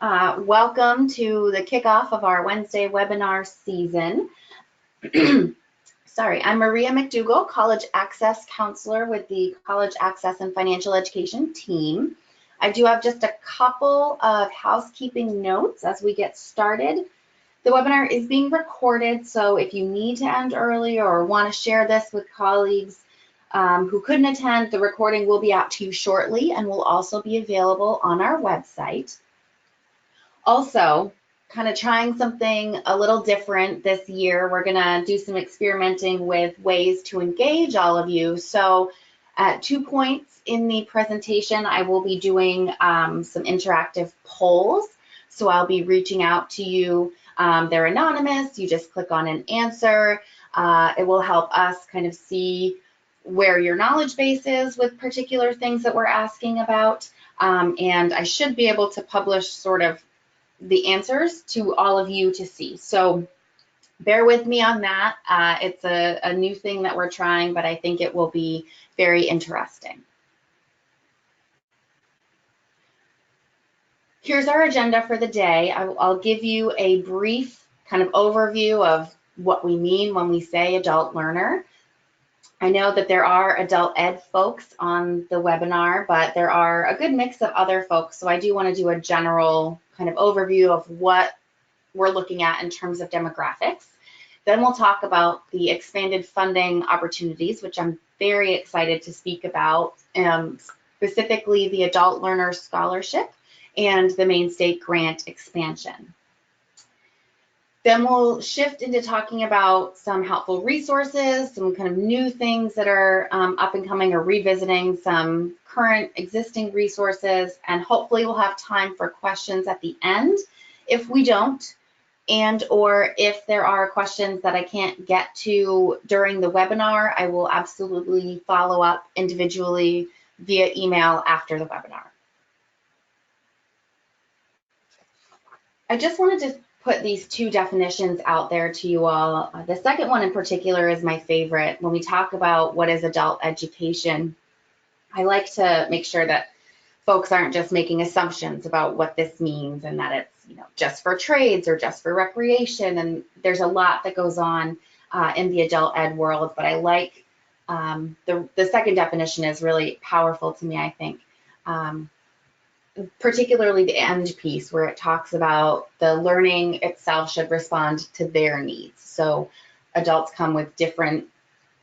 Welcome to the kickoff of our Wednesday webinar season. Sorry, I'm Maria McDougall, College Access Counselor with the College Access and Financial Education team. I do have just a couple of housekeeping notes as we get started. The webinar is being recorded, so if you need to end early or want to share this with colleagues who couldn't attend, the recording will be out to you shortly and will also be available on our website. Also, kind of trying something a little different this year. We're going to do some experimenting with ways to engage all of you. So at 2 points in the presentation, I will be doing some interactive polls. So I'll be reaching out to you. They're anonymous. You just click on an answer. It will help us kind of see where your knowledge base is with particular things that we're asking about. And I should be able to publish sort of the answers to all of you to see. So bear with me on that. It's a new thing that we're trying, but I think it will be very interesting. Here's our agenda for the day. I'll give you a brief kind of overview of what we mean when we say adult learner. I know that there are adult ed folks on the webinar, but there are a good mix of other folks. So I do want to do a general kind of overview of what we're looking at in terms of demographics. Then we'll talk about the expanded funding opportunities, which I'm very excited to speak about, specifically the Adult Learner Scholarship and the Maine State Grant expansion. Then we'll shift into talking about some helpful resources, some kind of new things that are up and coming or revisiting some current existing resources, and hopefully we'll have time for questions at the end. If we don't, and or if there are questions that I can't get to during the webinar, I will absolutely follow up individually via email after the webinar. I just wanted to put these two definitions out there to you all. The second one in particular is my favorite. When we talk about what is adult education, I like to make sure that folks aren't just making assumptions about what this means and that it's, you know, just for trades or just for recreation. And there's a lot that goes on in the adult ed world, but I like the second definition is really powerful to me, I think. Particularly the end piece where it talks about the learning itself should respond to their needs. So adults come with different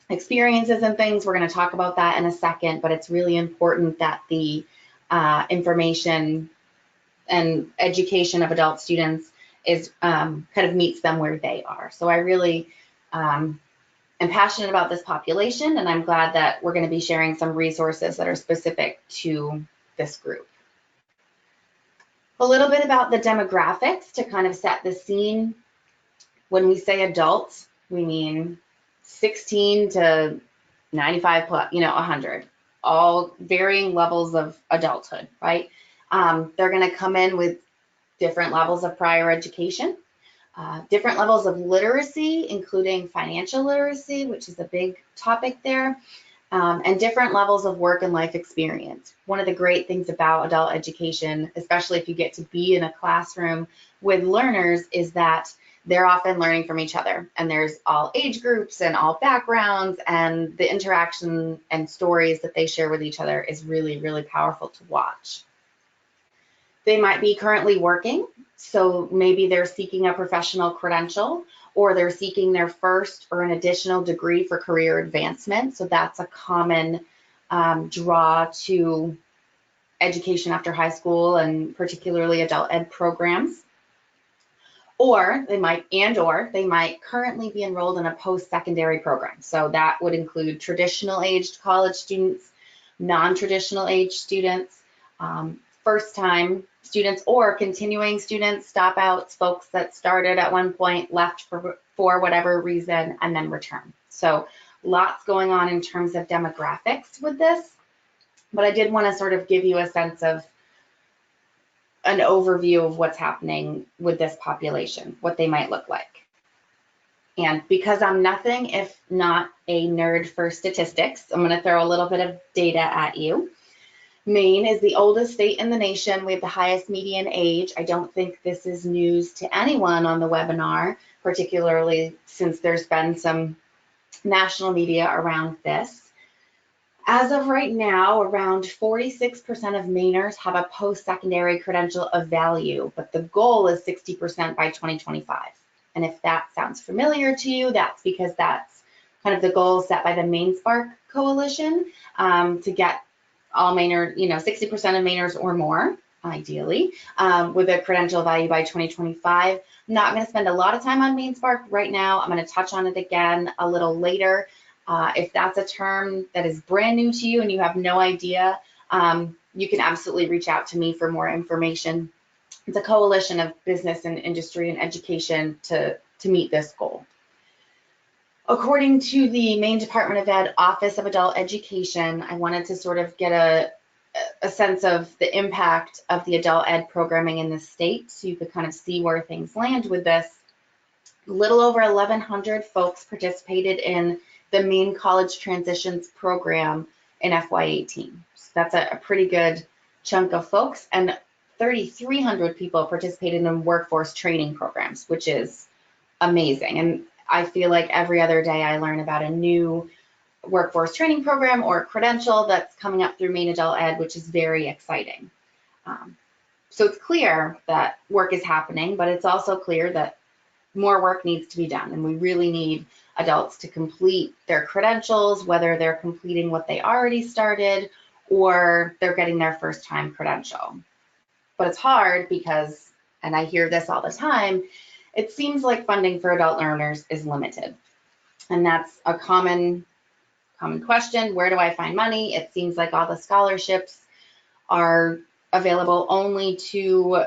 experiences and things. We're going to talk about that in a second, but it's really important that the information and education of adult students is kind of meets them where they are. So I really am passionate about this population, and I'm glad that we're going to be sharing some resources that are specific to this group. A little bit about the demographics to kind of set the scene. When we say adults, we mean 16 to 95 plus, 100, all varying levels of adulthood, right? They're going to come in with different levels of prior education, different levels of literacy, including financial literacy, which is a big topic there, and different levels of work and life experience. One of the great things about adult education, especially if you get to be in a classroom with learners, is that they're often learning from each other, and there's all age groups and all backgrounds, and the interaction and stories that they share with each other is really, really powerful to watch. They might be currently working, so maybe they're seeking a professional credential, or they're seeking their first or an additional degree for career advancement. So that's a common draw to education after high school and particularly adult ed programs. Or they might currently be enrolled in a post-secondary program. So that would include traditional aged college students, non-traditional aged students, first-time students, or continuing students, stop-outs, folks that started at one point, left for whatever reason, and then return. So lots going on in terms of demographics with this, but I did want to sort of give you a sense of an overview of what's happening with this population, what they might look like. And because I'm nothing if not a nerd for statistics, I'm going to throw a little bit of data at you. Maine is the oldest state in the nation. We have the highest median age. I don't think this is news to anyone on the webinar, particularly since there's been some national media around this. As of right now, around 46% of Mainers have a post-secondary credential of value, but the goal is 60% by 2025. And if that sounds familiar to you, that's because that's kind of the goal set by the Maine Spark Coalition to get all Mainers, 60% of Mainers or more, ideally, with a credential value by 2025. I'm not going to spend a lot of time on Maine Spark right now. I'm going to touch on it again a little later. If that's a term that is brand new to you and you have no idea, you can absolutely reach out to me for more information. It's a coalition of business and industry and education to meet this goal. According to the Maine Department of Ed Office of Adult Education, I wanted to sort of get a sense of the impact of the adult ed programming in the state so you could kind of see where things land with this. A little over 1,100 folks participated in the Maine College Transitions program in FY18. So that's a pretty good chunk of folks, and 3,300 people participated in workforce training programs, which is amazing. And I feel like every other day I learn about a new workforce training program or credential that's coming up through Maine Adult Ed, which is very exciting. So it's clear that work is happening, but it's also clear that more work needs to be done, and we really need adults to complete their credentials, whether they're completing what they already started or they're getting their first time credential. But it's hard because, and I hear this all the time, it seems like funding for adult learners is limited. And that's a common question. Where do I find money? It seems like all the scholarships are available only to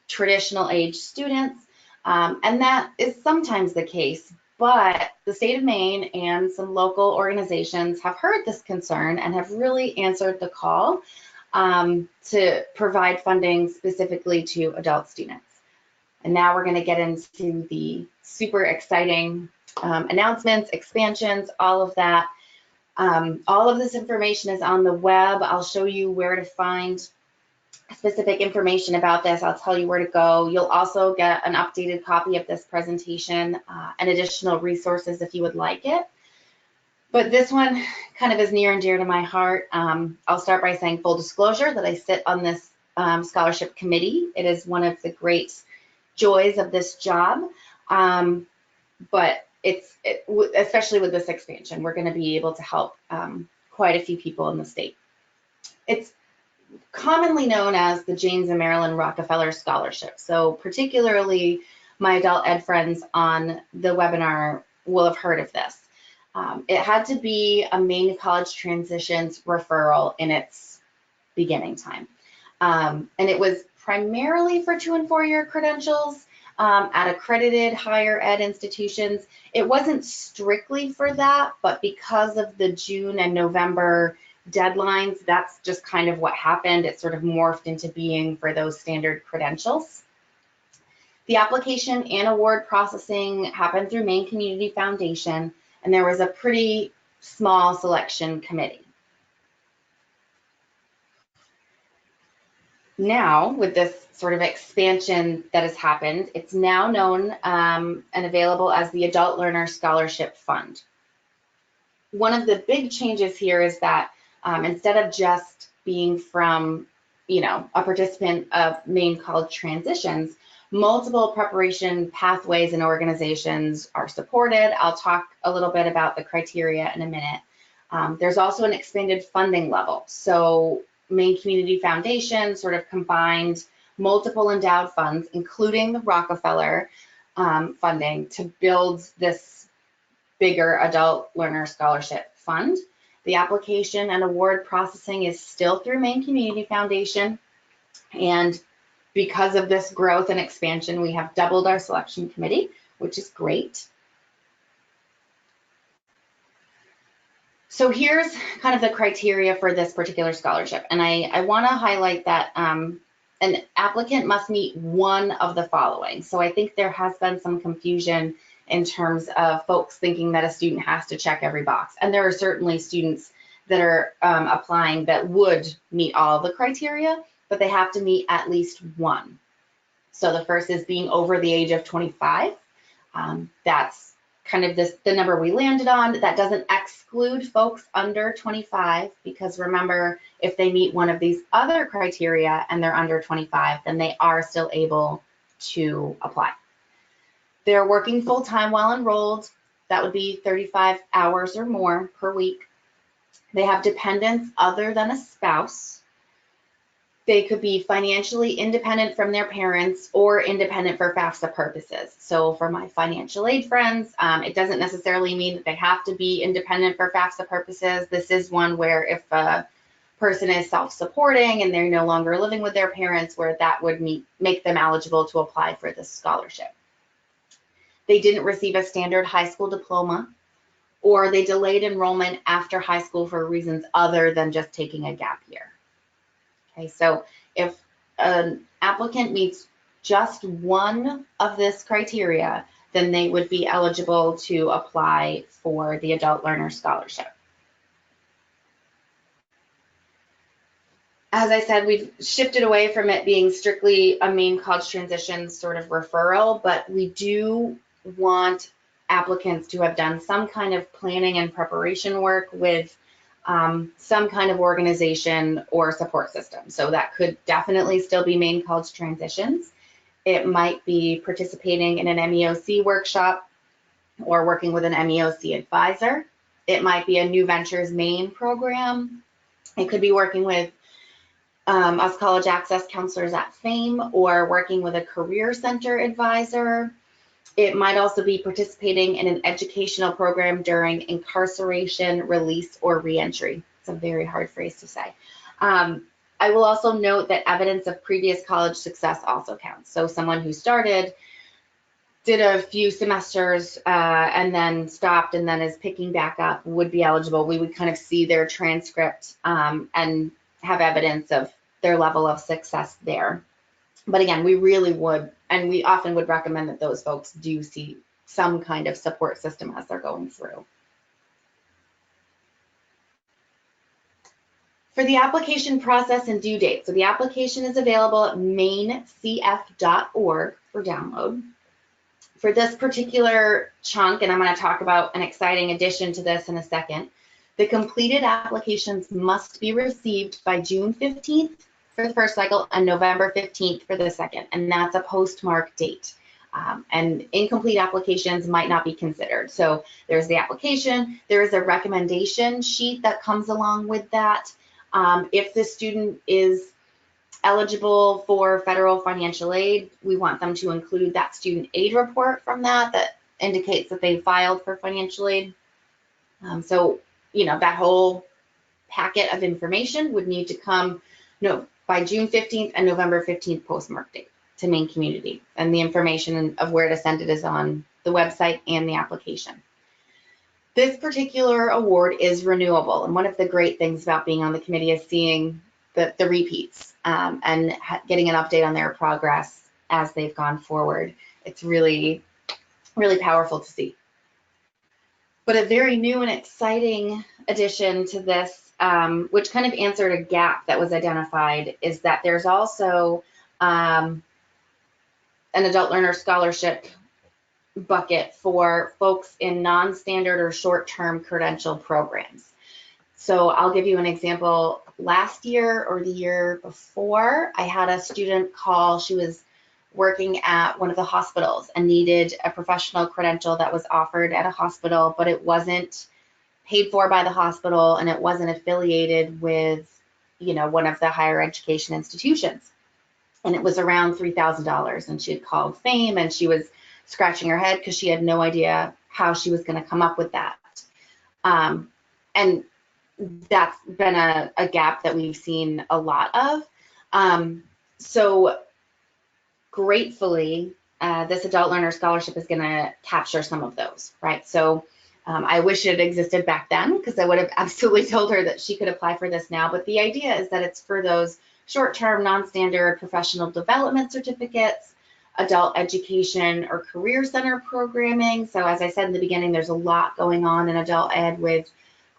traditional age students. And that is sometimes the case, but the state of Maine and some local organizations have heard this concern and have really answered the call to provide funding specifically to adult students. And now we're going to get into the super exciting announcements, expansions, all of that. All of this information is on the web. I'll show you where to find specific information about this. I'll tell you where to go. You'll also get an updated copy of this presentation and additional resources if you would like it. But this one kind of is near and dear to my heart. I'll start by saying full disclosure that I sit on this scholarship committee. It is one of the great joys of this job, but especially with this expansion, we're going to be able to help quite a few people in the state. It's commonly known as the James and Marilyn Rockefeller Scholarship. So particularly my adult ed friends on the webinar will have heard of this. It had to be a Maine College Transitions referral in its beginning time. And it was primarily for 2- and 4-year credentials at accredited higher ed institutions. It wasn't strictly for that, but because of the June and November deadlines, that's just kind of what happened. It sort of morphed into being for those standard credentials. The application and award processing happened through Maine Community Foundation, and there was a pretty small selection committee. Now, with this sort of expansion that has happened, it's now known and available as the Adult Learner Scholarship Fund. One of the big changes here is that instead of just being from, a participant of Maine College Transitions, multiple preparation pathways and organizations are supported. I'll talk a little bit about the criteria in a minute. There's also an expanded funding level. So Maine Community Foundation sort of combined multiple endowed funds, including the Rockefeller funding, to build this bigger Adult Learner Scholarship Fund. The application and award processing is still through Maine Community Foundation. And because of this growth and expansion, we have doubled our selection committee, which is great. So here's kind of the criteria for this particular scholarship. And I want to highlight that an applicant must meet one of the following. So I think there has been some confusion in terms of folks thinking that a student has to check every box. And there are certainly students that are applying that would meet all of the criteria, but they have to meet at least one. So the first is being over the age of 25. That's kind of the number we landed on. That doesn't exclude folks under 25, because remember, if they meet one of these other criteria and they're under 25, then they are still able to apply. They're working full-time while enrolled. That would be 35 hours or more per week. They have dependents other than a spouse. They could be financially independent from their parents or independent for FAFSA purposes. So for my financial aid friends, it doesn't necessarily mean that they have to be independent for FAFSA purposes. This is one where if a person is self-supporting and they're no longer living with their parents, where that would make them eligible to apply for this scholarship. They didn't receive a standard high school diploma, or they delayed enrollment after high school for reasons other than just taking a gap year. Okay, so if an applicant meets just one of this criteria, then they would be eligible to apply for the Adult Learner Scholarship. As I said, we've shifted away from it being strictly a Maine college transition sort of referral, but we do want applicants to have done some kind of planning and preparation work with some kind of organization or support system. So that could definitely still be Maine college transitions. It might be participating in an MEOC workshop or working with an MEOC advisor. It might be a New Ventures Maine program. It could be working with us college access counselors at FAME, or working with a career center advisor. It might also be participating in an educational program during incarceration, release, or reentry. It's a very hard phrase to say. I will also note that evidence of previous college success also counts. So someone who started, did a few semesters, and then stopped and then is picking back up would be eligible. We would kind of see their transcript and have evidence of their level of success there. But again, we really would, and we often would recommend that those folks do see some kind of support system as they're going through. For the application process and due date, so the application is available at mainecf.org for download. For this particular chunk, and I'm going to talk about an exciting addition to this in a second, the completed applications must be received by June 15th for the first cycle and November 15th for the second, and that's a postmark date. And incomplete applications might not be considered. So there's the application, there is a recommendation sheet that comes along with that. If the student is eligible for federal financial aid, we want them to include that student aid report from that indicates that they filed for financial aid. So, you know, that whole packet of information would need to come by June 15th and November 15th postmark date to Maine Community. And the information of where to send it is on the website and the application. This particular award is renewable. And one of the great things about being on the committee is seeing the repeats and getting an update on their progress as they've gone forward. It's really, really powerful to see. But a very new and exciting addition to this, which kind of answered a gap that was identified, is that there's also an Adult Learner Scholarship bucket for folks in non-standard or short-term credential programs. So I'll give you an example. Last year or the year before, I had a student call. She was working at one of the hospitals and needed a professional credential that was offered at a hospital, but it wasn't paid for by the hospital and it wasn't affiliated with, you know, one of the higher education institutions. And it was around $3,000, and she had called FAME and she was scratching her head because she had no idea how she was going to come up with that. And that's been a gap that we've seen a lot of. So gratefully, this Adult Learner Scholarship is going to capture some of those, right? So I wish it existed back then, because I would have absolutely told her that she could apply for this now. But the idea is that it's for those short-term, non-standard professional development certificates, adult education or career center programming. So as I said in the beginning, there's a lot going on in adult ed with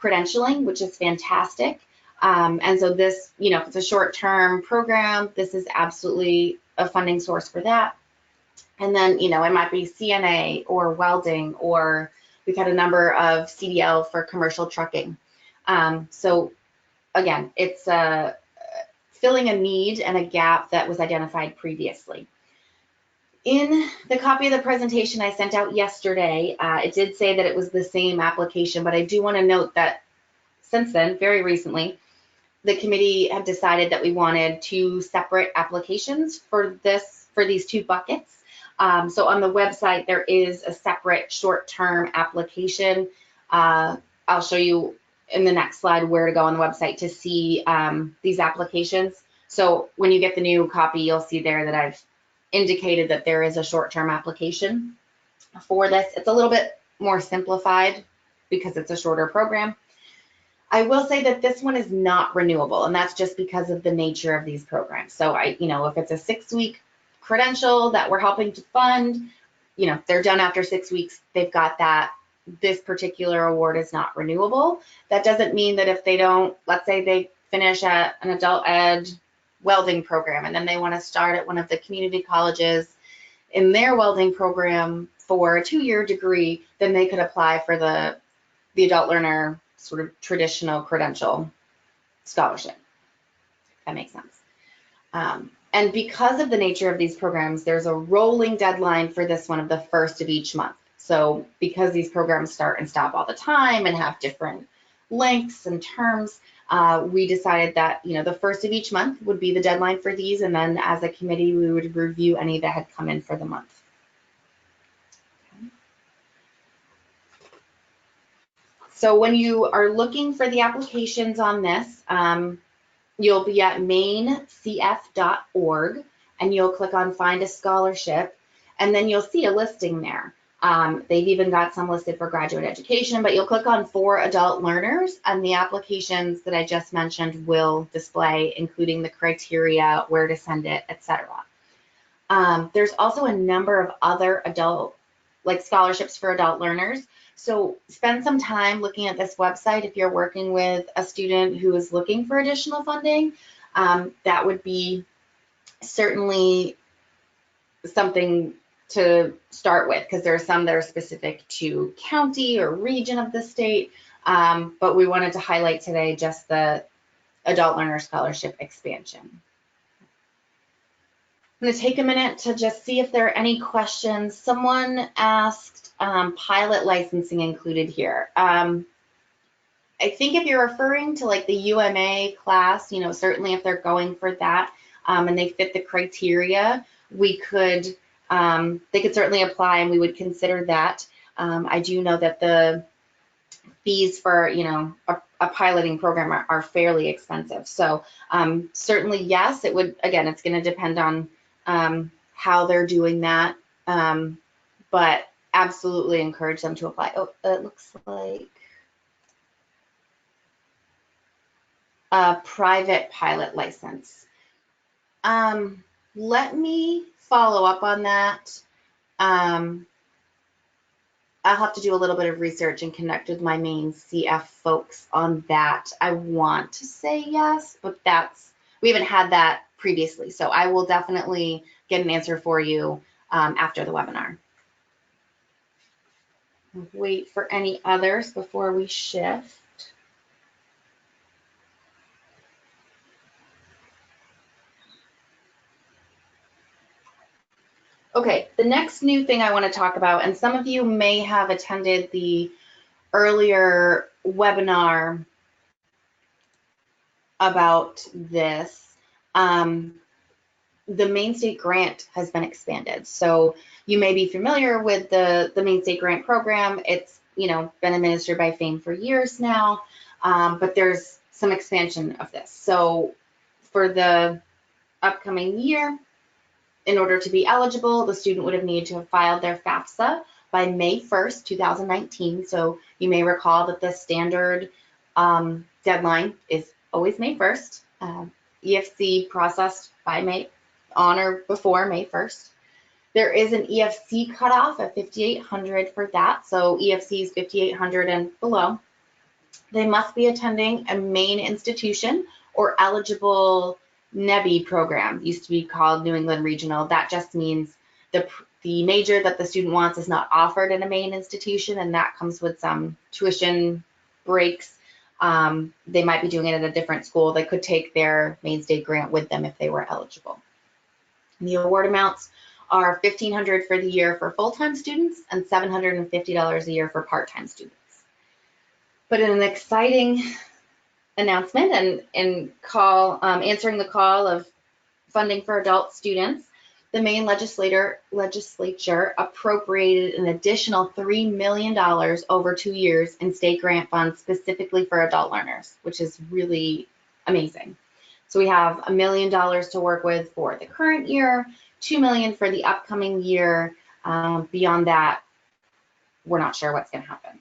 credentialing, which is fantastic. And so this, if it's a short-term program, this is absolutely a funding source for that. And then, it might be CNA or welding, or we've had a number of CDL for commercial trucking. So again, it's filling a need and a gap that was identified previously. In the copy of the presentation I sent out yesterday, it did say that it was the same application, but I do want to note that since then, very recently, the committee had decided that we wanted 2 separate applications for these 2 buckets. So on the website, there is a separate short-term application. I'll show you in the next slide where to go on the website to see these applications. So when you get the new copy, you'll see there that I've indicated that there is a short-term application for this. It's a little bit more simplified because it's a shorter program. I will say that this one is not renewable, and that's just because of the nature of these programs. So if it's a 6-week credential that we're helping to fund, they're done after 6 weeks, they've got that. This particular award is not renewable. That doesn't mean that if they don't, let's say they finish at an adult ed welding program and then they want to start at one of the community colleges in their welding program for a 2-year degree, then they could apply for the adult learner sort of traditional credential scholarship. If that makes sense. And because of the nature of these programs, there's a rolling deadline for this one of the 1st of each month. So because these programs start and stop all the time and have different lengths and terms, we decided that the 1st of each month would be the deadline for these, and then as a committee we would review any that had come in for the month. Okay. So when you are looking for the applications on this, you'll be at mainecf.org and you'll click on Find a Scholarship, and then you'll see a listing there. They've even got some listed for graduate education, but you'll click on For Adult Learners and the applications that I just mentioned will display, including the criteria, where to send it, etc. There's also a number of other scholarships for adult learners. So spend some time looking at this website if you're working with a student who is looking for additional funding. That would be certainly something to start with, because there are some that are specific to county or region of the state, but we wanted to highlight today just the Adult Learner Scholarship expansion. I'm going to take a minute to just see if there are any questions. Someone asked pilot licensing included here. I think if you're referring to like the UMA class, certainly if they're going for that and they fit the criteria, we could they could certainly apply and we would consider that. I do know that the fees for a piloting program are fairly expensive. So certainly yes, it would. Again, it's going to depend on how they're doing that, but absolutely encourage them to apply. Oh, it looks like a private pilot license. Let me follow up on that. I'll have to do a little bit of research and connect with my main CF folks on that. I want to say yes, but we haven't had that previously. So I will definitely get an answer for you after the webinar. Wait for any others before we shift. Okay, the next new thing I want to talk about, and some of you may have attended the earlier webinar about this. The Maine State Grant has been expanded. So you may be familiar with the Maine State Grant program. It's been administered by FAME for years now, but there's some expansion of this. So for the upcoming year, in order to be eligible, the student would have needed to have filed their FAFSA by May 1st, 2019. So you may recall that the standard deadline is always May 1st. EFC processed by on or before May 1st. There is an EFC cutoff of 5,800 for that. So EFC is 5,800 and below. They must be attending a Maine institution or eligible NEBI program, used to be called New England Regional. That just means the major that the student wants is not offered in a Maine institution, and that comes with some tuition breaks. They might be doing it at a different school. They could take their Maine State Grant with them if they were eligible. And the award amounts are $1,500 for the year for full-time students and $750 a year for part-time students. But in an exciting announcement and answering the call of funding for adult students, the Maine legislature appropriated an additional $3 million over 2 years in state grant funds specifically for adult learners, which is really amazing. So we have $1 million to work with for the current year, $2 million for the upcoming year. Beyond that, we're not sure what's going to happen.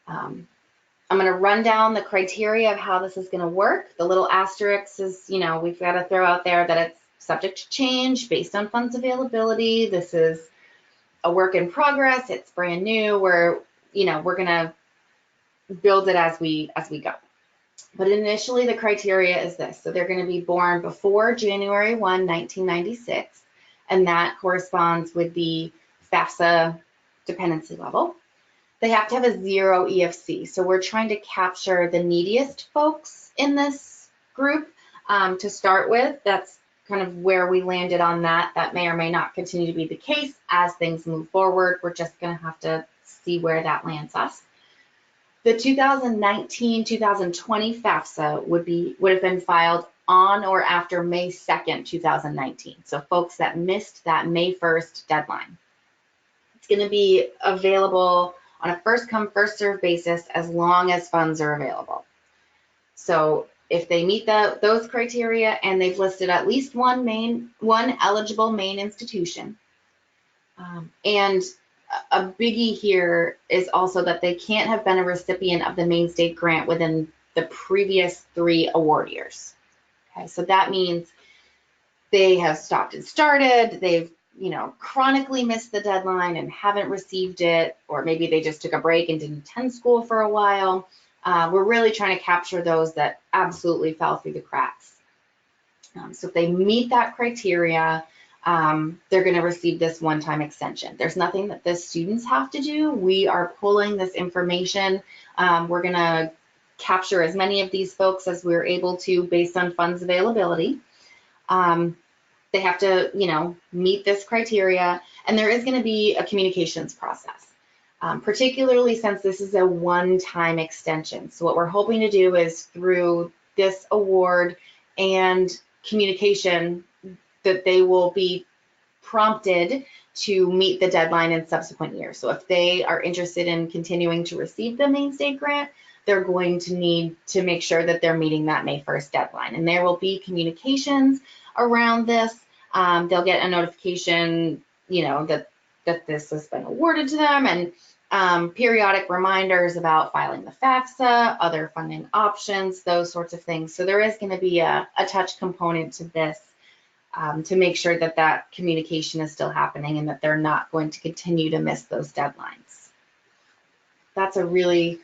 I'm going to run down the criteria of how this is going to work. The little asterisk is, we've got to throw out there that it's subject to change based on funds availability. This is a work in progress. It's brand new. We're going to build it as we go. But initially, the criteria is this. So they're going to be born before January 1, 1996, and that corresponds with the FAFSA dependency level. They have to have a 0 EFC. So we're trying to capture the neediest folks in this group to start with. That's kind of where we landed on that. That may or may not continue to be the case as things move forward. We're just going to have to see where that lands us. The 2019-2020 FAFSA would have been filed on or after May 2nd, 2019. So folks that missed that May 1st deadline. It's going to be available on a first-come, first-served basis as long as funds are available. So if they meet those criteria and they've listed at least one eligible Maine institution, and a biggie here is also that they can't have been a recipient of the Maine State Grant within the previous 3 award years. Okay, so that means they have stopped and started, they've chronically missed the deadline and haven't received it, or maybe they just took a break and didn't attend school for a while. We're really trying to capture those that absolutely fell through the cracks. So if they meet that criteria, they're going to receive this one-time extension. There's nothing that the students have to do. We are pulling this information. We're going to capture as many of these folks as we're able to based on funds availability. They have to, meet this criteria, and there is going to be a communications process, particularly since this is a one-time extension. So what we're hoping to do is through this award and communication that they will be prompted to meet the deadline in subsequent years. So if they are interested in continuing to receive the Maine State Grant, they're going to need to make sure that they're meeting that May 1st deadline. And there will be communications around this. They'll get a notification, that this has been awarded to them, and periodic reminders about filing the FAFSA, other funding options, those sorts of things. So there is going to be a touch component to this to make sure that that communication is still happening and that they're not going to continue to miss those deadlines. That's a really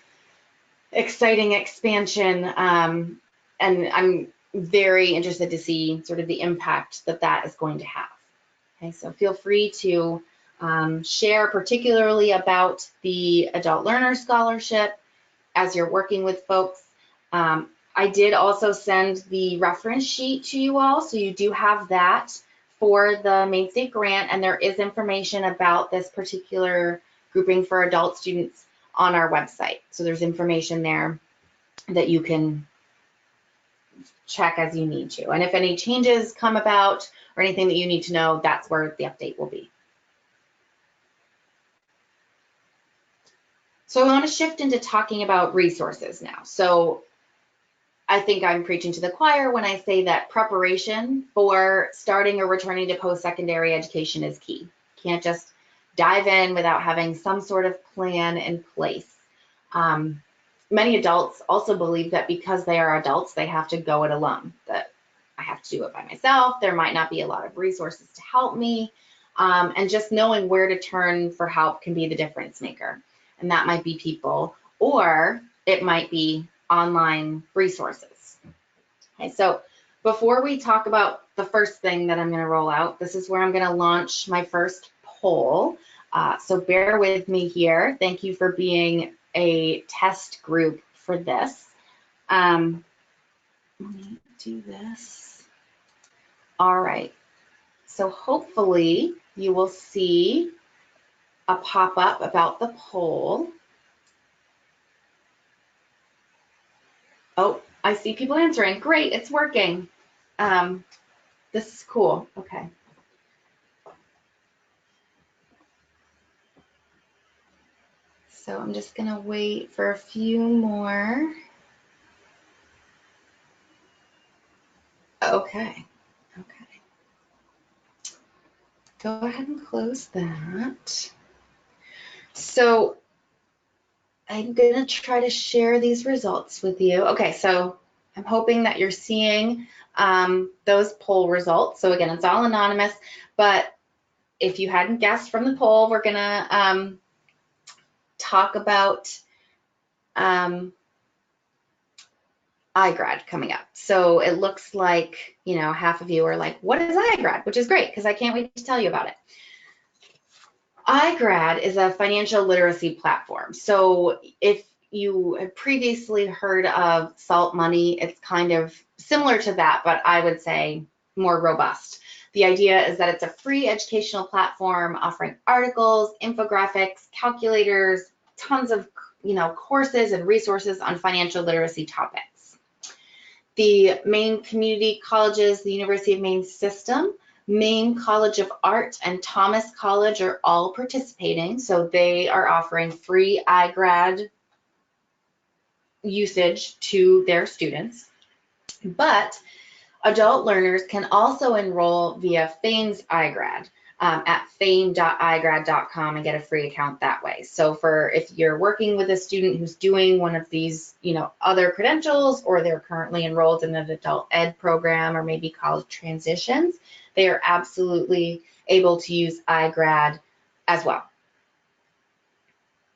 exciting expansion, and I'm very interested to see sort of the impact that that is going to have. Okay, so feel free to share particularly about the Adult Learner Scholarship as you're working with folks. I did also send the reference sheet to you all, so you do have that for the Maine State Grant, and there is information about this particular grouping for adult students on our website. So there's information there that you can check as you need to. And if any changes come about or anything that you need to know, that's where the update will be. So I want to shift into talking about resources now. So I think I'm preaching to the choir when I say that preparation for starting or returning to post-secondary education is key. You can't just dive in without having some sort of plan in place. Many adults also believe that because they are adults, they have to go it alone, that I have to do it by myself. There might not be a lot of resources to help me. And just knowing where to turn for help can be the difference maker. And that might be people, or it might be online resources. Okay, so before we talk about the first thing that I'm going to roll out, this is where I'm going to launch my first poll. So bear with me here. Thank you for being a test group for this. Let me do this. All right. So hopefully you will see a pop-up about the poll. Oh, I see people answering. Great, it's working. This is cool. Okay. So I'm just gonna wait for a few more. Okay. Okay. Go ahead and close that. So I'm gonna try to share these results with you. Okay, so I'm hoping that you're seeing those poll results. So again, it's all anonymous, but if you hadn't guessed from the poll, we're gonna talk about IGrad coming up. So it looks like, you know, half of you are like, what is IGrad? Which is great, because I can't wait to tell you about it. IGrad is a financial literacy platform. So if you had previously heard of Salt Money, it's kind of similar to that, but I would say more robust. The idea is that it's a free educational platform offering articles, infographics, calculators, tons of, you know, courses and resources on financial literacy topics. The Maine Community Colleges, the University of Maine system, Maine College of Art, and Thomas College are all participating. So they are offering free IGrad usage to their students. But adult learners can also enroll via Fame's IGrad at fame.igrad.com and get a free account that way. So for if you're working with a student who's doing one of these, you know, other credentials, or they're currently enrolled in an adult ed program or maybe college transitions, they are absolutely able to use IGrad as well.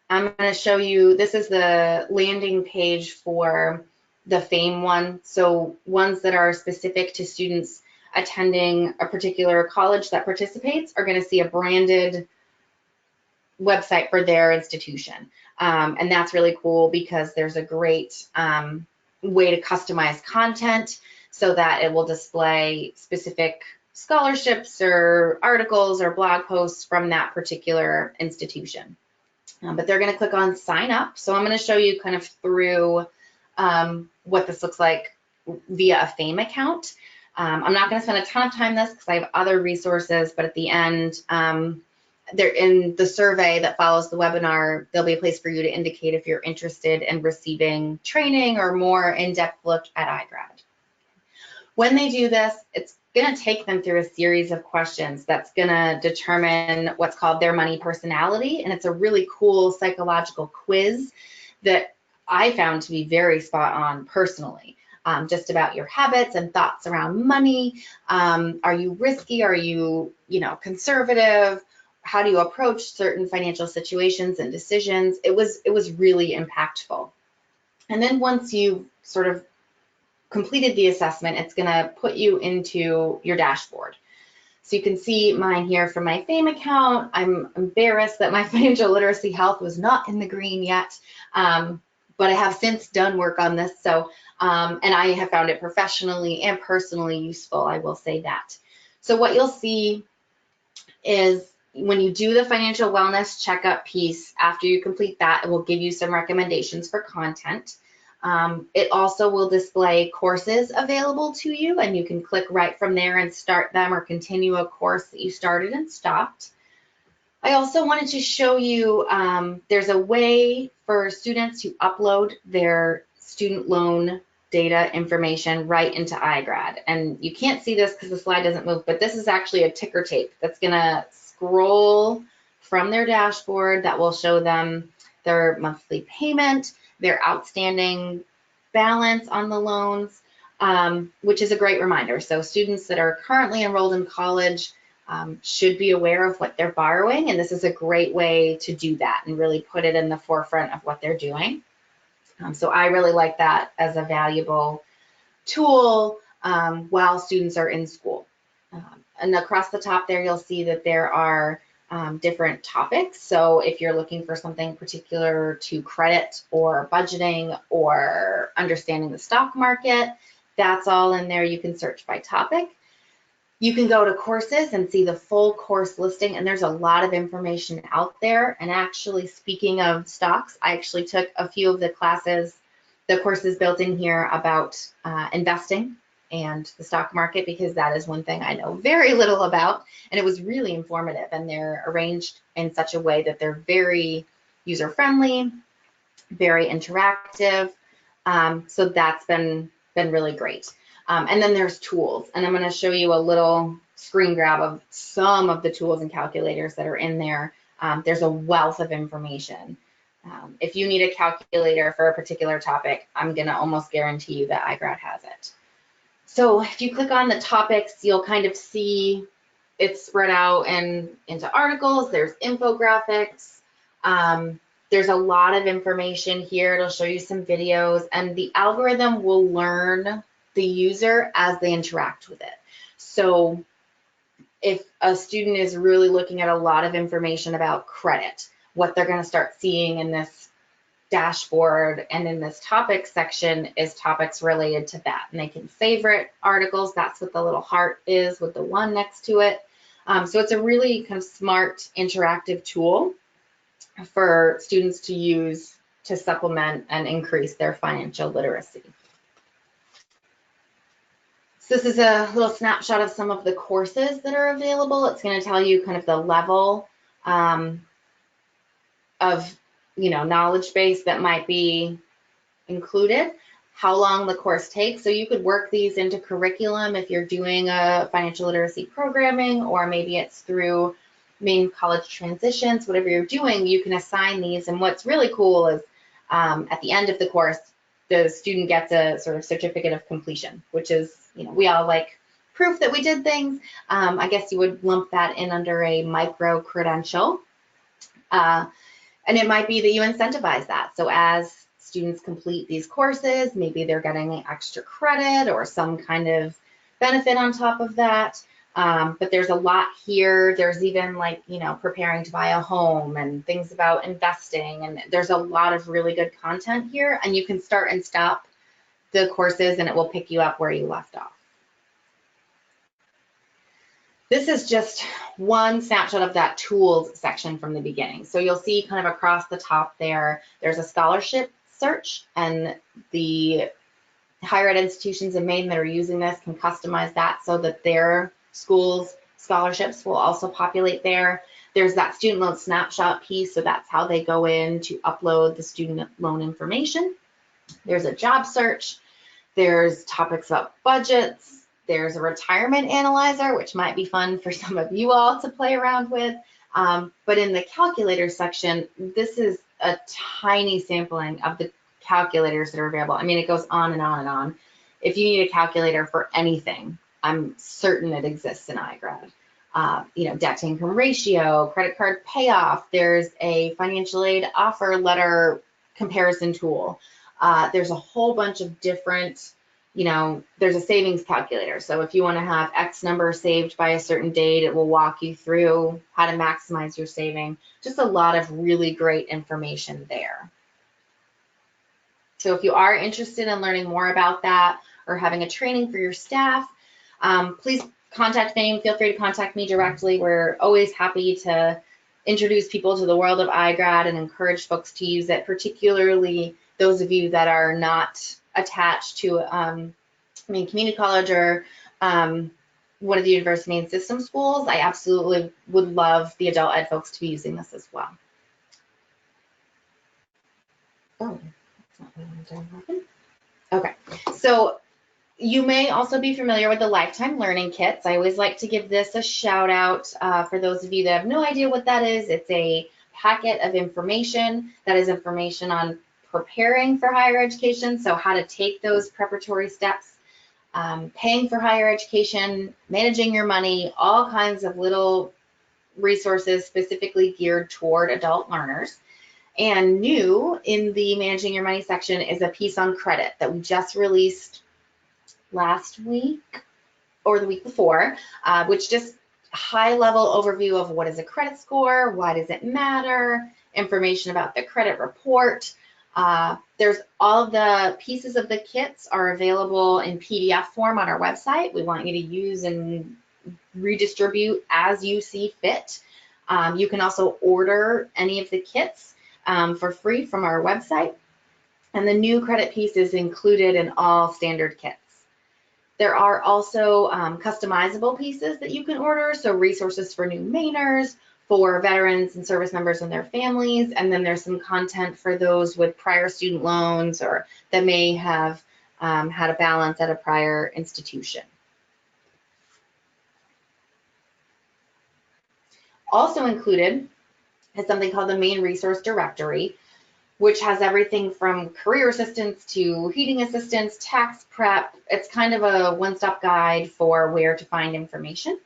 I'm going to show you, this is the landing page for the Fame one. So ones that are specific to students attending a particular college that participates are going to see a branded website for their institution. And that's really cool because there's a great way to customize content so that it will display specific scholarships or articles or blog posts from that particular institution. But they're going to click on sign up. So I'm going to show you kind of through what this looks like via a Fame account. I'm not going to spend a ton of time on this because I have other resources, but at the end, there in the survey that follows the webinar, there'll be a place for you to indicate if you're interested in receiving training or more in-depth look at IGrad. When they do this, it's going to take them through a series of questions that's going to determine what's called their money personality. And it's a really cool psychological quiz that I found to be very spot on personally. Just about your habits and thoughts around money. Are you risky? Are you, conservative? How do you approach certain financial situations and decisions? It was really impactful. And then once you've sort of completed the assessment, it's going to put you into your dashboard. So you can see mine here from my Fame account. I'm embarrassed that my financial literacy health was not in the green yet, but I have since done work on this. So, and I have found it professionally and personally useful, I will say that. So what you'll see is when you do the financial wellness checkup piece, after you complete that, it will give you some recommendations for content. It also will display courses available to you, and you can click right from there and start them or continue a course that you started and stopped. I also wanted to show you there's a way for students to upload their student loan data information right into IGrad. And you can't see this because the slide doesn't move, but this is actually a ticker tape that's going to scroll from their dashboard that will show them their monthly payment, their outstanding balance on the loans, which is a great reminder. So students that are currently enrolled in college should be aware of what they're borrowing, and this is a great way to do that and really put it in the forefront of what they're doing. So I really like that as a valuable tool while students are in school. And across the top there, you'll see that there are different topics. So if you're looking for something particular to credit or budgeting or understanding the stock market, that's all in there. You can search by topic. You can go to courses and see the full course listing, and there's a lot of information out there. And actually, speaking of stocks, I actually took a few of the courses built in here about investing and the stock market, because that is one thing I know very little about, and it was really informative, and they're arranged in such a way that they're very user-friendly, very interactive, so that's been really great. And then there's tools, and I'm going to show you a little screen grab of some of the tools and calculators that are in there. There's a wealth of information. If you need a calculator for a particular topic, I'm going to almost guarantee you that IGrab has it. So if you click on the topics, you'll kind of see it's spread out into articles. There's infographics. There's a lot of information here. It'll show you some videos, and the algorithm will learn the user as they interact with it. So if a student is really looking at a lot of information about credit, what they're going to start seeing in this dashboard and in this topic section is topics related to that. And they can favorite articles. That's what the little heart is with the one next to it. So it's a really kind of smart, interactive tool for students to use to supplement and increase their financial literacy. So this is a little snapshot of some of the courses that are available. It's going to tell you kind of the level of knowledge base that might be included, how long the course takes. So you could work these into curriculum if you're doing a financial literacy programming, or maybe it's through Maine college transitions. Whatever you're doing, you can assign these. And what's really cool is at the end of the course, the student gets a sort of certificate of completion, which is, we all like proof that we did things. I guess you would lump that in under a micro credential. And it might be that you incentivize that. So as students complete these courses, maybe they're getting extra credit or some kind of benefit on top of that. But there's a lot here. There's even preparing to buy a home and things about investing. And there's a lot of really good content here. And you can start and stop the courses and it will pick you up where you left off. This is just one snapshot of that tools section from the beginning. So you'll see kind of across the top there's a scholarship search, and the higher ed institutions in Maine that are using this can customize that so that their schools' scholarships will also populate there. There's that student loan snapshot piece, so that's how they go in to upload the student loan information. There's a job search. There's topics about budgets. There's a retirement analyzer, which might be fun for some of you all to play around with. But in the calculator section, this is a tiny sampling of the calculators that are available. I mean, it goes on and on and on. If you need a calculator for anything, I'm certain it exists in IGrab. Debt to income ratio, credit card payoff. There's a financial aid offer letter comparison tool. There's a whole bunch of different, there's a savings calculator. So if you want to have X number saved by a certain date, it will walk you through how to maximize your saving. Just a lot of really great information there. So if you are interested in learning more about that or having a training for your staff, please contact me. Feel free to contact me directly. We're always happy to introduce people to the world of IGrab and encourage folks to use it, particularly those of you that are not attached to community college or one of the university and system schools. I absolutely would love the adult ed folks to be using this as well. Oh, that's not what I wanted to happen. Okay, so you may also be familiar with the lifetime learning kits. I always like to give this a shout out for those of you that have no idea what that is. It's a packet of information that is information on preparing for higher education, so how to take those preparatory steps, paying for higher education, managing your money, all kinds of little resources specifically geared toward adult learners. And new in the Managing Your Money section is a piece on credit that we just released last week or the week before, which just high-level overview of what is a credit score, why does it matter, information about the credit report. There's all of the pieces of the kits are available in PDF form on our website. We want you to use and redistribute as you see fit. You can also order any of the kits for free from our website. And the new credit piece is included in all standard kits. There are also customizable pieces that you can order, so resources for new Mainers, for veterans and service members and their families, and then there's some content for those with prior student loans or that may have had a balance at a prior institution. Also included is something called the Maine Resource Directory, which has everything from career assistance to heating assistance, tax prep. It's kind of a one-stop guide for where to find information.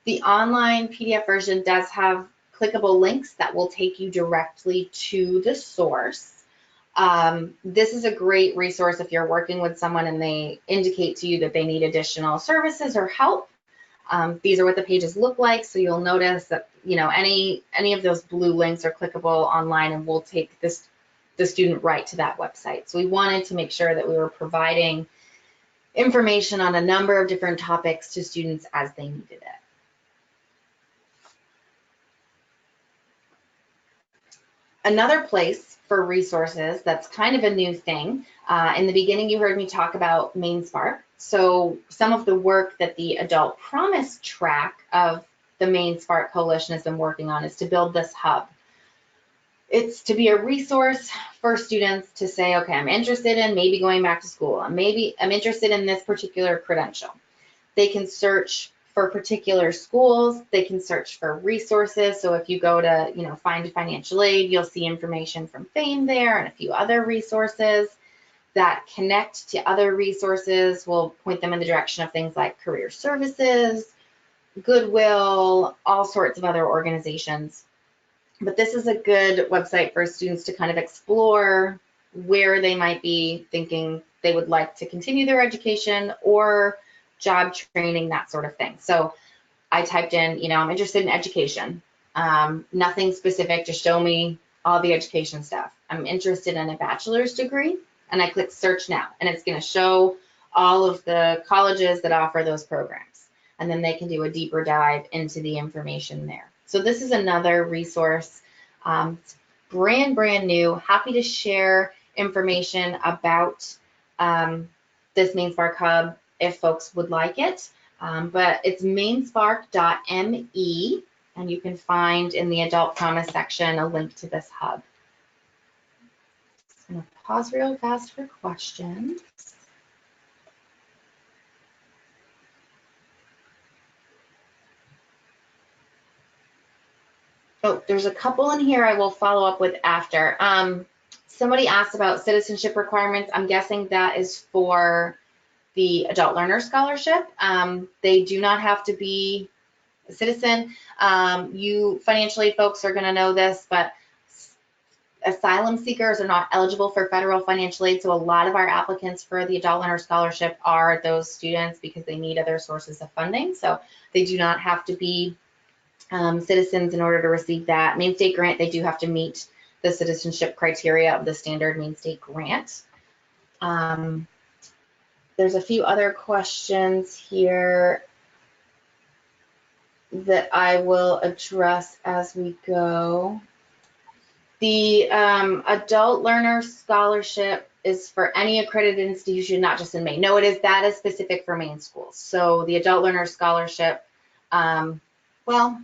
The online PDF version does have clickable links that will take you directly to the source. This is a great resource if you're working with someone and they indicate to you that they need additional services or help. These are what the pages look like, so you'll notice that any of those blue links are clickable online and will take the student right to that website. So we wanted to make sure that we were providing information on a number of different topics to students as they needed it. Another place for resources that's kind of a new thing, in the beginning you heard me talk about MaineSpark. So some of the work that the Adult Promise track of the MaineSpark Coalition has been working on is to build this hub. It's to be a resource for students to say, okay, I'm interested in maybe going back to school. I'm interested in this particular credential. They can search for particular schools. They can search for resources. So if you go to, find financial aid, you'll see information from FAME there and a few other resources that connect to other resources. Will point them in the direction of things like career services, Goodwill, all sorts of other organizations. But this is a good website for students to kind of explore where they might be thinking they would like to continue their education or job training, that sort of thing. So I typed in, I'm interested in education. Nothing specific, just show me all the education stuff. I'm interested in a bachelor's degree, and I click search now, and it's going to show all of the colleges that offer those programs. And then they can do a deeper dive into the information there. So this is another resource, it's brand new. Happy to share information about this MaineSpark Hub if folks would like it. But it's mainspark.me, and you can find in the Adult Promise section a link to this hub. I'm going to pause real fast for questions. Oh, there's a couple in here I will follow up with after. Somebody asked about citizenship requirements. I'm guessing that is for the Adult Learner Scholarship. They do not have to be a citizen. You financial aid folks are going to know this, but asylum seekers are not eligible for federal financial aid. So a lot of our applicants for the Adult Learner Scholarship are those students because they need other sources of funding. So they do not have to be citizens in order to receive that. Maine State Grant, they do have to meet the citizenship criteria of the standard Maine State Grant. There's a few other questions here that I will address as we go. The Adult Learner Scholarship is for any accredited institution, not just in Maine. No, that is specific for Maine schools. So the Adult Learner Scholarship, well,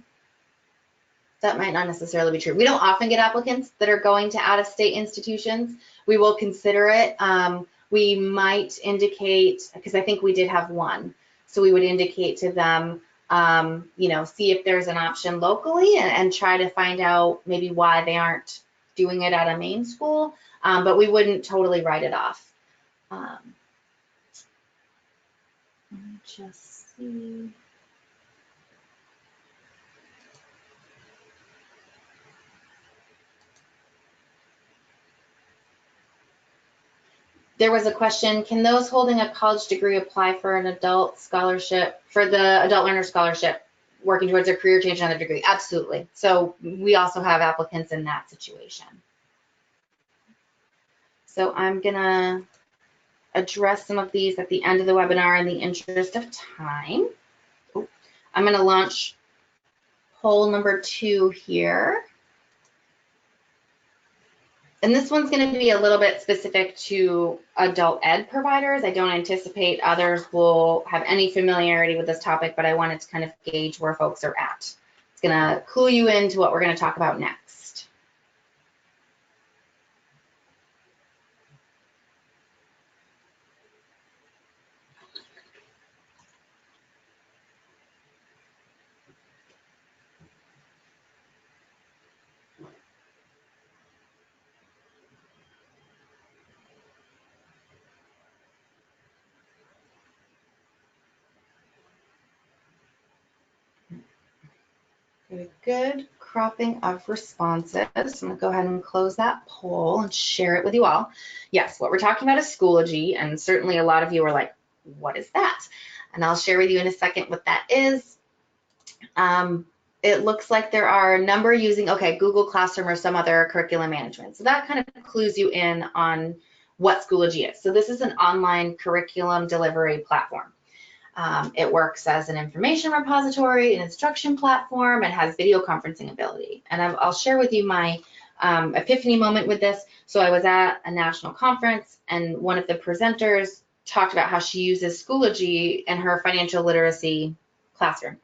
that might not necessarily be true. We don't often get applicants that are going to out-of-state institutions. We will consider it. We might indicate, because I think we did have one, so we would indicate to them, see if there's an option locally and try to find out maybe why they aren't doing it at a Maine school, but we wouldn't totally write it off. Let me just see. There was a question, can those holding a college degree apply for an adult scholarship, for the adult learner scholarship, working towards a career change in another degree? Absolutely. So we also have applicants in that situation. So I'm gonna address some of these at the end of the webinar in the interest of time. I'm gonna launch poll number 2 here. And this one's going to be a little bit specific to adult ed providers. I don't anticipate others will have any familiarity with this topic, but I wanted to kind of gauge where folks are at. It's going to clue you into what we're going to talk about next. Very good cropping of responses. So I'm going to go ahead and close that poll and share it with you all. Yes, what we're talking about is Schoology, and certainly a lot of you are like, what is that? And I'll share with you in a second what that is. It looks like there are a number using, okay, Google Classroom or some other curriculum management. So that kind of clues you in on what Schoology is. So this is an online curriculum delivery platform. It works as an information repository, an instruction platform, and has video conferencing ability. And I'll share with you my epiphany moment with this. So I was at a national conference, and one of the presenters talked about how she uses Schoology in her financial literacy classroom.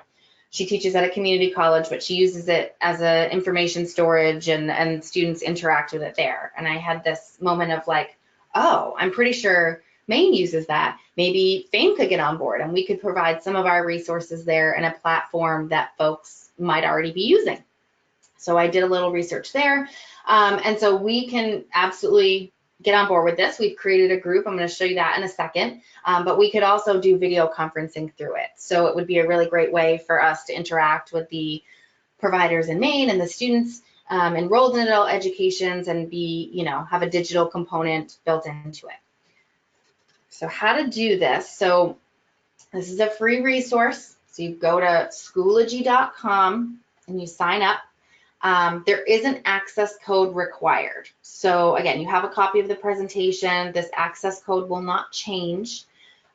She teaches at a community college, but she uses it as an information storage, and students interact with it there. And I had this moment of like, oh, I'm pretty sure Maine uses that. Maybe FAME could get on board and we could provide some of our resources there in a platform that folks might already be using. So I did a little research there. And so we can absolutely get on board with this. We've created a group. I'm going to show you that in a second. But we could also do video conferencing through it. So it would be a really great way for us to interact with the providers in Maine and the students enrolled in adult educations and have a digital component built into it. So how to do this. So this is a free resource. So you go to Schoology.com and you sign up. There is an access code required. So again, you have a copy of the presentation. This access code will not change.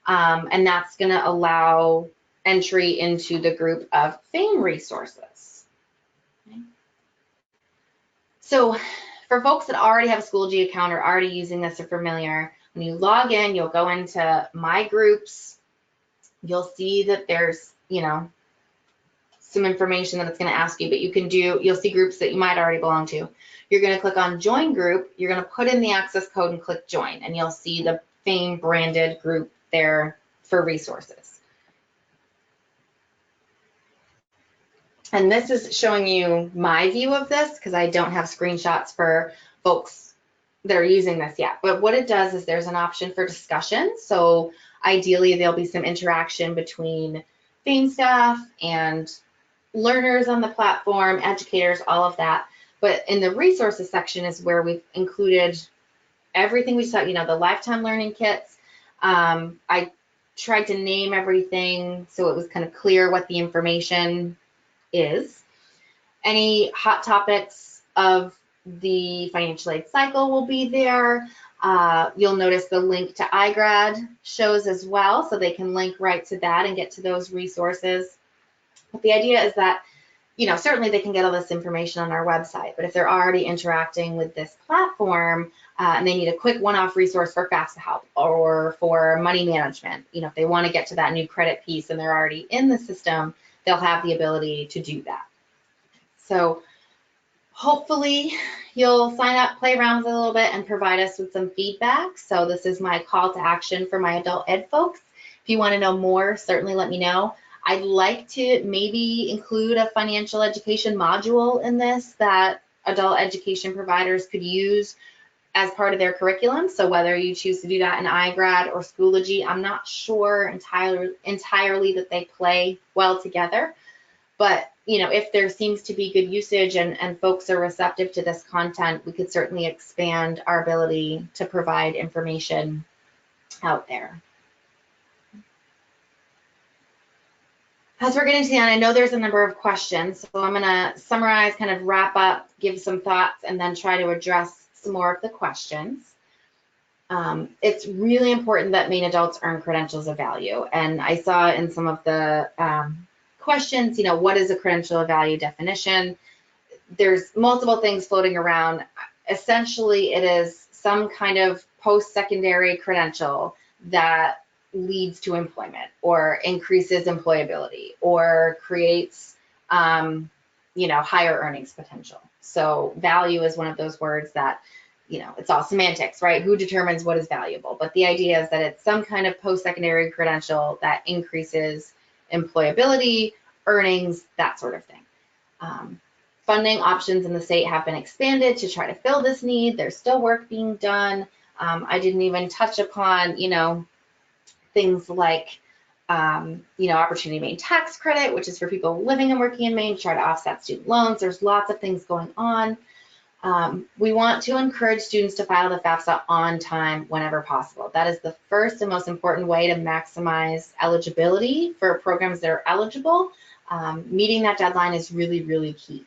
And that's going to allow entry into the group of FAME resources. Okay. So for folks that already have a Schoology account or already using this or familiar, when you log in, you'll go into My Groups. You'll see that there's, some information that it's going to ask you, but you'll see groups that you might already belong to. You're going to click on Join Group. You're going to put in the access code and click Join, and you'll see the FAME branded group there for resources. And this is showing you my view of this because I don't have screenshots for folks that are using this yet. But what it does is there's an option for discussion. So ideally there'll be some interaction between FAME staff and learners on the platform, educators, all of that. But in the resources section is where we've included everything we saw, the lifetime learning kits. I tried to name everything so it was kind of clear what the information is. Any hot topics of the financial aid cycle will be there. You'll notice the link to IGrab shows as well, so they can link right to that and get to those resources. But the idea is that, certainly they can get all this information on our website, but if they're already interacting with this platform and they need a quick one-off resource for FAFSA help or for money management, if they want to get to that new credit piece and they're already in the system, they'll have the ability to do that. So hopefully you'll sign up, play around with it a little bit, and provide us with some feedback. So this is my call to action for my adult ed folks. If you want to know more, certainly let me know. I'd like to maybe include a financial education module in this that adult education providers could use as part of their curriculum. So whether you choose to do that in IGrab or Schoology, I'm not sure entirely that they play well together. But if there seems to be good usage and folks are receptive to this content, we could certainly expand our ability to provide information out there. As we're getting to the end, I know there's a number of questions, so I'm going to summarize, kind of wrap up, give some thoughts, and then try to address some more of the questions. It's really important that Maine adults earn credentials of value. And I saw in some of the questions, what is a credential of value definition? There's multiple things floating around. Essentially, it is some kind of post-secondary credential that leads to employment or increases employability or creates, higher earnings potential. So value is one of those words that, it's all semantics, right? Who determines what is valuable? But the idea is that it's some kind of post-secondary credential that increases employability, earnings, that sort of thing. Funding options in the state have been expanded to try to fill this need. There's still work being done. I didn't even touch upon, things like, Opportunity Maine tax credit, which is for people living and working in Maine to try to offset student loans. There's lots of things going on. We want to encourage students to file the FAFSA on time whenever possible. That is the first and most important way to maximize eligibility for programs that are eligible. Meeting that deadline is really, really key.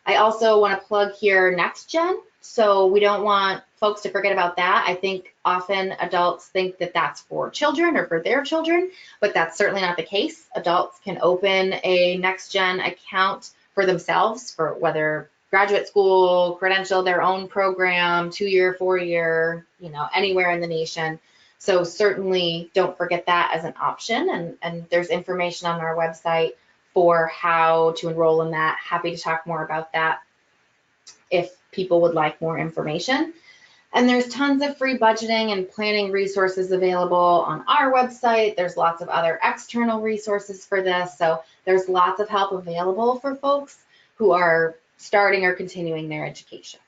I also want to plug here NextGen. So we don't want folks to forget about that. I think often adults think that that's for children or for their children, but that's certainly not the case. Adults can open a NextGen account for themselves, for whether graduate school, Credential, their own program, 2-year, 4-year, anywhere in the nation. So certainly don't forget that as an option. And there's information on our website for how to enroll in that. Happy to talk more about that if people would like more information. And there's tons of free budgeting and planning resources available on our website. There's lots of other external resources for this. So there's lots of help available for folks who are starting or continuing their education.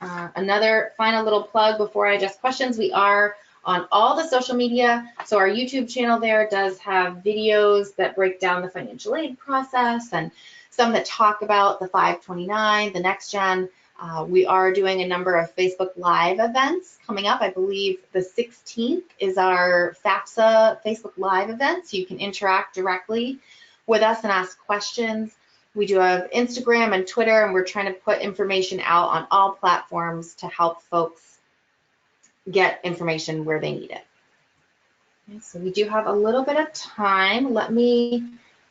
Another final little plug before I address questions, we are on all the social media. So our YouTube channel there does have videos that break down the financial aid process and some that talk about the 529, the NextGen. We are doing a number of Facebook Live events coming up. I believe the 16th is our FAFSA Facebook Live event, so you can interact directly with us and ask questions. We do have Instagram and Twitter, and we're trying to put information out on all platforms to help folks get information where they need it. Okay, so we do have a little bit of time. Let me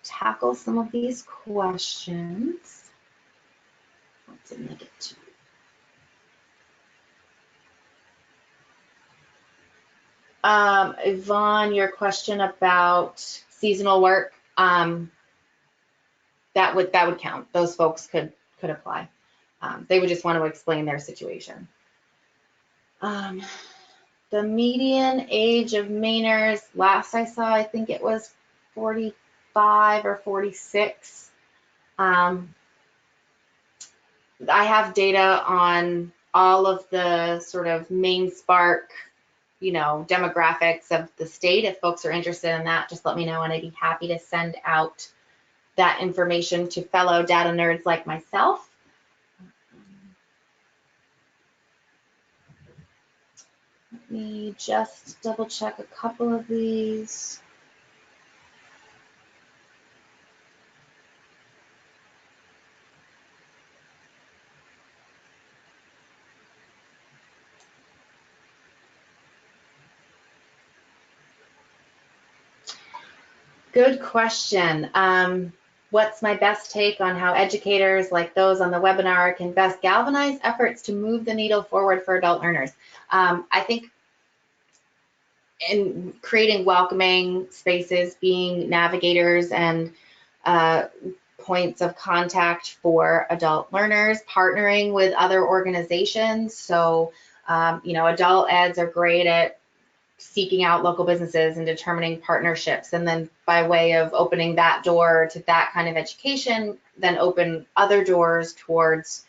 tackle some of these questions. What's it make it to? Yvonne, your question about seasonal work, that would count. Those folks could apply. They would just want to explain their situation. The median age of Mainers, last I saw, I think it was 45 or 46. I have data on all of the sort of Maine Spark, demographics of the state. If folks are interested in that, just let me know, and I'd be happy to send out that information to fellow data nerds like myself. Let me just double check a couple of these. Good question. What's my best take on how educators like those on the webinar can best galvanize efforts to move the needle forward for adult learners? I think in creating welcoming spaces, being navigators and points of contact for adult learners, partnering with other organizations. So, adult eds are great at seeking out local businesses and determining partnerships, and then by way of opening that door to that kind of education, then open other doors towards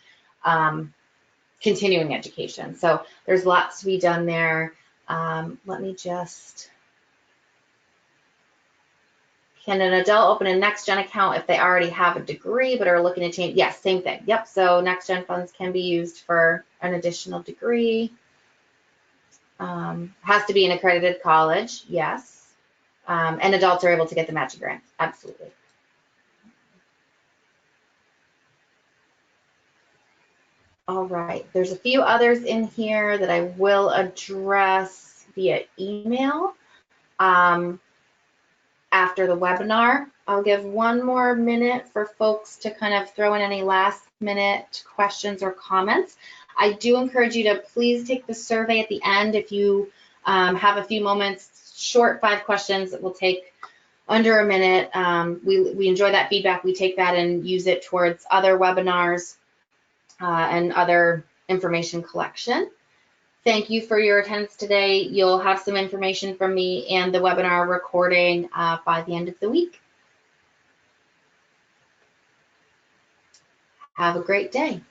continuing education. So there's lots to be done there. Let me just Can an adult open a NextGen account if they already have a degree but are looking to change? Yes, same thing. Yep, so NextGen funds can be used for an additional degree. Has to be an accredited college, yes. And adults are able to get the matching grant, absolutely. All right, there's a few others in here that I will address via email after the webinar. I'll give one more minute for folks to kind of throw in any last minute questions or comments. I do encourage you to please take the survey at the end if you have a few moments, short 5 questions that will take under a minute. We enjoy that feedback. We take that and use it towards other webinars and other information collection. Thank you for your attendance today. You'll have some information from me and the webinar recording by the end of the week. Have a great day.